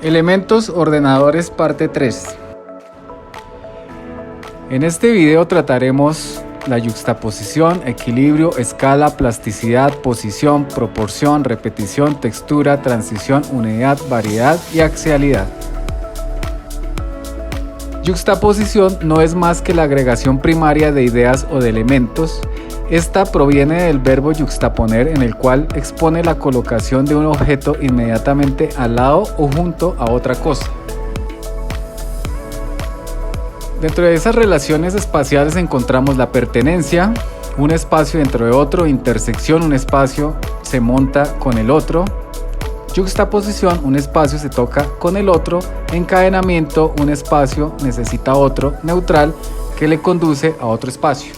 Elementos ordenadores parte 3. En este video trataremos la yuxtaposición, equilibrio, escala, plasticidad, posición, proporción, repetición, textura, transición, unidad, variedad y axialidad. Yuxtaposición no es más que la agregación primaria de ideas o de elementos. Esta proviene del verbo yuxtaponer, en el cual expone la colocación de un objeto inmediatamente al lado o junto a otra cosa. Dentro de esas relaciones espaciales encontramos la pertenencia, un espacio dentro de otro; intersección, un espacio se monta con el otro; yuxtaposición, un espacio se toca con el otro; encadenamiento, un espacio necesita otro neutral que le conduce a otro espacio.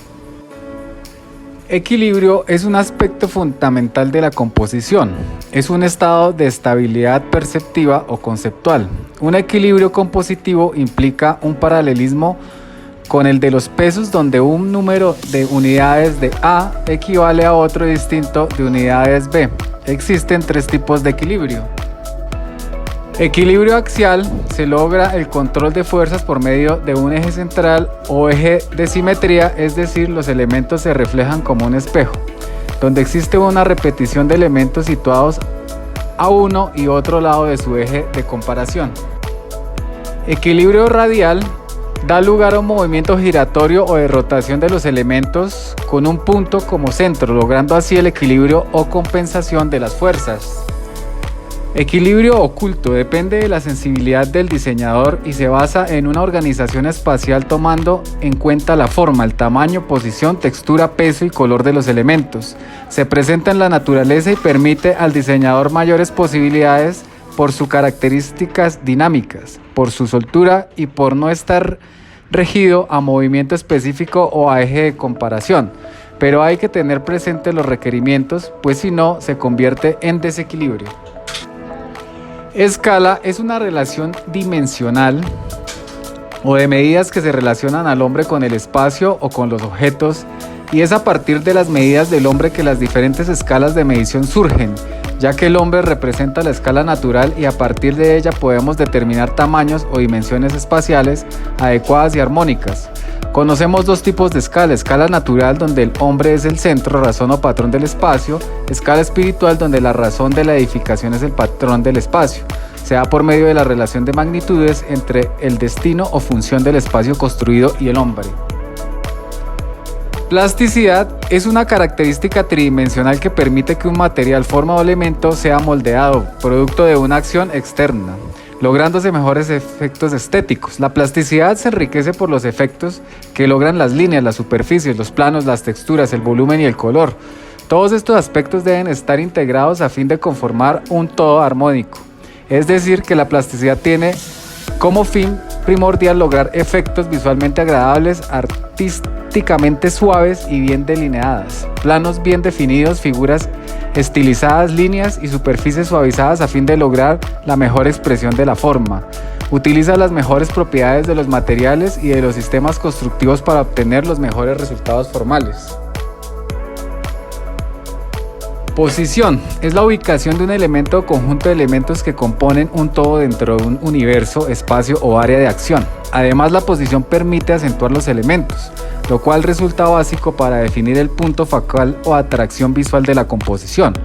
Equilibrio es un aspecto fundamental de la composición. Es un estado de estabilidad perceptiva o conceptual. Un equilibrio compositivo implica un paralelismo con el de los pesos, donde un número de unidades de A equivale a otro distinto de unidades B. Existen tres tipos de equilibrio. Equilibrio axial: se logra el control de fuerzas por medio de un eje central o eje de simetría, es decir, los elementos se reflejan como un espejo, donde existe una repetición de elementos situados a uno y otro lado de su eje de comparación. Equilibrio radial: da lugar a un movimiento giratorio o de rotación de los elementos con un punto como centro, logrando así el equilibrio o compensación de las fuerzas. Equilibrio oculto: depende de la sensibilidad del diseñador y se basa en una organización espacial tomando en cuenta la forma, el tamaño, posición, textura, peso y color de los elementos. Se presenta en la naturaleza y permite al diseñador mayores posibilidades por sus características dinámicas, por su soltura y por no estar regido a movimiento específico o a eje de comparación. Pero hay que tener presente los requerimientos, pues si no se convierte en desequilibrio. Escala es una relación dimensional o de medidas que se relacionan al hombre con el espacio o con los objetos, y es a partir de las medidas del hombre que las diferentes escalas de medición surgen, ya que el hombre representa la escala natural y a partir de ella podemos determinar tamaños o dimensiones espaciales adecuadas y armónicas. Conocemos dos tipos de escala: escala natural, donde el hombre es el centro, razón o patrón del espacio; escala espiritual, donde la razón de la edificación es el patrón del espacio. Se da por medio de la relación de magnitudes entre el destino o función del espacio construido y el hombre. Plasticidad es una característica tridimensional que permite que un material, forma o elemento sea moldeado, producto de una acción externa, lográndose mejores efectos estéticos. La plasticidad se enriquece por los efectos que logran las líneas, las superficies, los planos, las texturas, el volumen y el color. Todos estos aspectos deben estar integrados a fin de conformar un todo armónico. Es decir, que la plasticidad tiene como fin primordial lograr efectos visualmente agradables, artísticamente suaves y bien delineadas, planos bien definidos, figuras estilizadas, líneas y superficies suavizadas a fin de lograr la mejor expresión de la forma. Utiliza las mejores propiedades de los materiales y de los sistemas constructivos para obtener los mejores resultados formales. Posición es la ubicación de un elemento o conjunto de elementos que componen un todo dentro de un universo, espacio o área de acción. Además, la posición permite acentuar los elementos, lo cual resulta básico para definir el punto focal o atracción visual de la composición.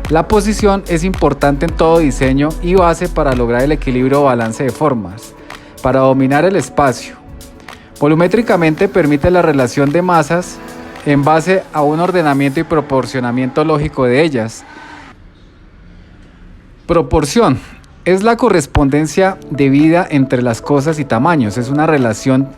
La posición es importante en todo diseño y base para lograr el equilibrio o balance de formas. Para dominar el espacio, volumétricamente permite la relación de masas en base a un ordenamiento y proporcionamiento lógico de ellas. Proporción es la correspondencia debida entre las cosas y tamaños. Es una relación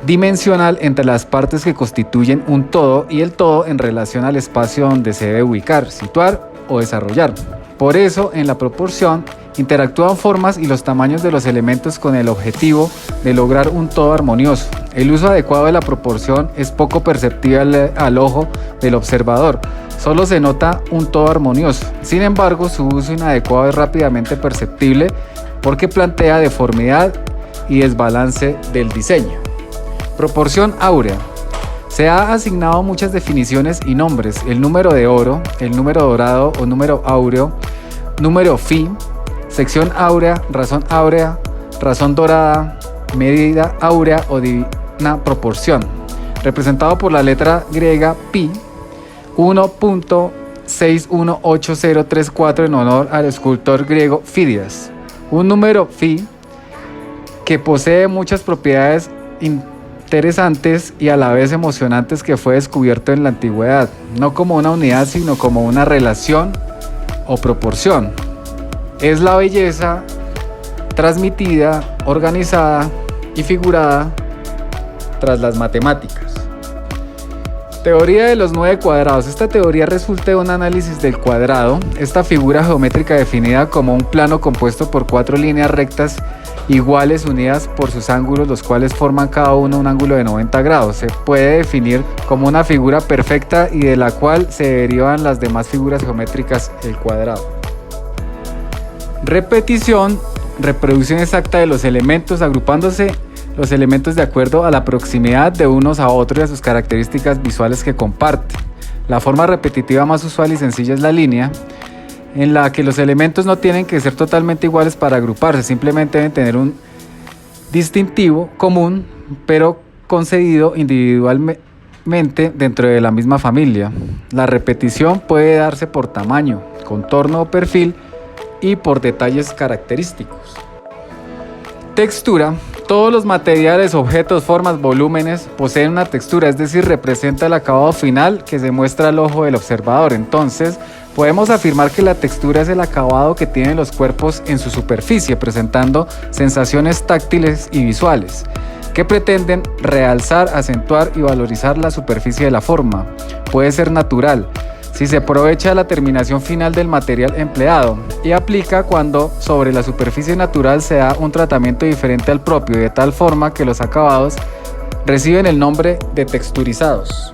dimensional entre las partes que constituyen un todo y el todo en relación al espacio donde se debe ubicar, situar o desarrollar. Por eso, en la proporción interactúan formas y los tamaños de los elementos con el objetivo de lograr un todo armonioso. El uso adecuado de la proporción es poco perceptible al ojo del observador, solo se nota un todo armonioso. Sin embargo, su uso inadecuado es rápidamente perceptible porque plantea deformidad y desbalance del diseño. Proporción áurea. Se ha asignado muchas definiciones y nombres: el número de oro, el número dorado o número áureo, número phi. sección áurea, razón dorada, medida áurea o divina proporción, representado por la letra griega pi, 1.618034 en honor al escultor griego Fidias. Un número phi que posee muchas propiedades interesantes y a la vez emocionantes, que fue descubierto en la antigüedad, no como una unidad sino como una relación o proporción. Es la belleza transmitida, organizada y figurada tras las matemáticas. Teoría de los 9 cuadrados. Esta teoría resulta de un análisis del cuadrado, esta figura geométrica definida como un plano compuesto por 4 líneas rectas iguales unidas por sus ángulos, los cuales forman cada uno un ángulo de 90 grados. Se puede definir como una figura perfecta y de la cual se derivan las demás figuras geométricas, el cuadrado. Repetición, reproducción exacta de los elementos, agrupándose los elementos de acuerdo a la proximidad de unos a otros y a sus características visuales que comparten. La forma repetitiva más usual y sencilla es la línea, en la que los elementos no tienen que ser totalmente iguales para agruparse, simplemente deben tener un distintivo común, pero concedido individualmente dentro de la misma familia. La repetición puede darse por tamaño, contorno o perfil y por detalles característicos. Textura. Todos los materiales, objetos, formas, volúmenes poseen una textura, es decir, representa el acabado final que se muestra al ojo del observador. Entonces, podemos afirmar que la textura es el acabado que tienen los cuerpos en su superficie, presentando sensaciones táctiles y visuales que pretenden realzar, acentuar y valorizar la superficie de la forma. Puede ser natural, si se aprovecha la terminación final del material empleado, y aplica cuando sobre la superficie natural se da un tratamiento diferente al propio, de tal forma que los acabados reciben el nombre de texturizados.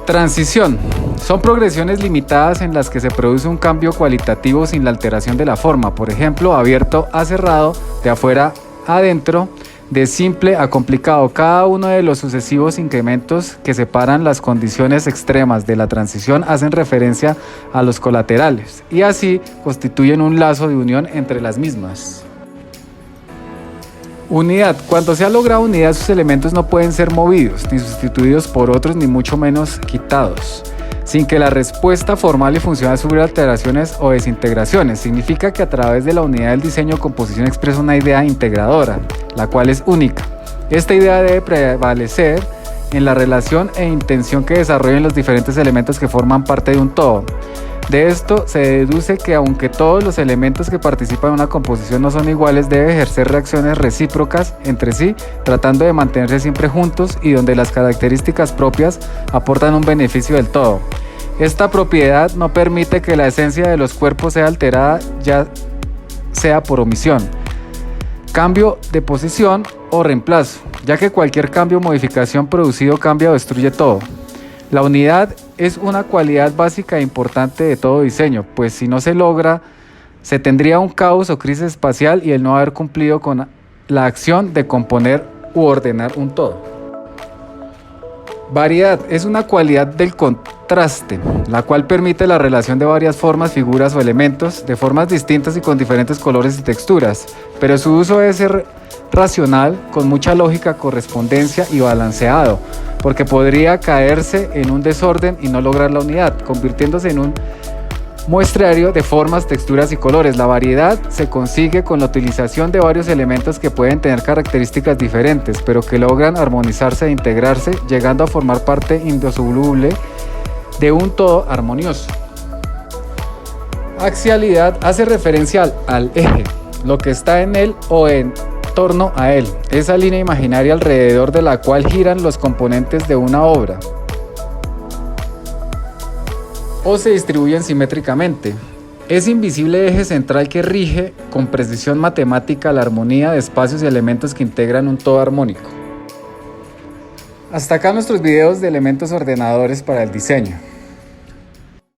Transición. Son progresiones limitadas en las que se produce un cambio cualitativo sin la alteración de la forma, por ejemplo, abierto a cerrado, de afuera a adentro, de simple a complicado. Cada uno de los sucesivos incrementos que separan las condiciones extremas de la transición hacen referencia a los colaterales y así constituyen un lazo de unión entre las mismas. Unidad. Cuando se ha logrado unidad, sus elementos no pueden ser movidos, ni sustituidos por otros, ni mucho menos quitados, sin que la respuesta formal y funcional sufra alteraciones o desintegraciones. Significa que a través de la unidad del diseño o composición expresa una idea integradora, la cual es única. Esta idea debe prevalecer en la relación e intención que desarrollen los diferentes elementos que forman parte de un todo. De esto se deduce que aunque todos los elementos que participan en una composición no son iguales, debe ejercer reacciones recíprocas entre sí, tratando de mantenerse siempre juntos y donde las características propias aportan un beneficio del todo. Esta propiedad no permite que la esencia de los cuerpos sea alterada, ya sea por omisión, cambio de posición o reemplazo, ya que cualquier cambio o modificación producido cambia o destruye todo. La unidad es una cualidad básica e importante de todo diseño, pues si no se logra, se tendría un caos o crisis espacial y el no haber cumplido con la acción de componer u ordenar un todo. Variedad es una cualidad del contraste, la cual permite la relación de varias formas, figuras o elementos de formas distintas y con diferentes colores y texturas, pero su uso debe ser racional, con mucha lógica, correspondencia y balanceado, porque podría caerse en un desorden y no lograr la unidad, convirtiéndose en un muestrario de formas, texturas y colores. La variedad se consigue con la utilización de varios elementos que pueden tener características diferentes, pero que logran armonizarse e integrarse, llegando a formar parte indisoluble de un todo armonioso. Axialidad hace referencia al eje, lo que está en él o en torno a él, esa línea imaginaria alrededor de la cual giran los componentes de una obra o se distribuyen simétricamente. Es invisible eje central que rige con precisión matemática la armonía de espacios y elementos que integran un todo armónico. Hasta acá nuestros videos de elementos ordenadores para el diseño.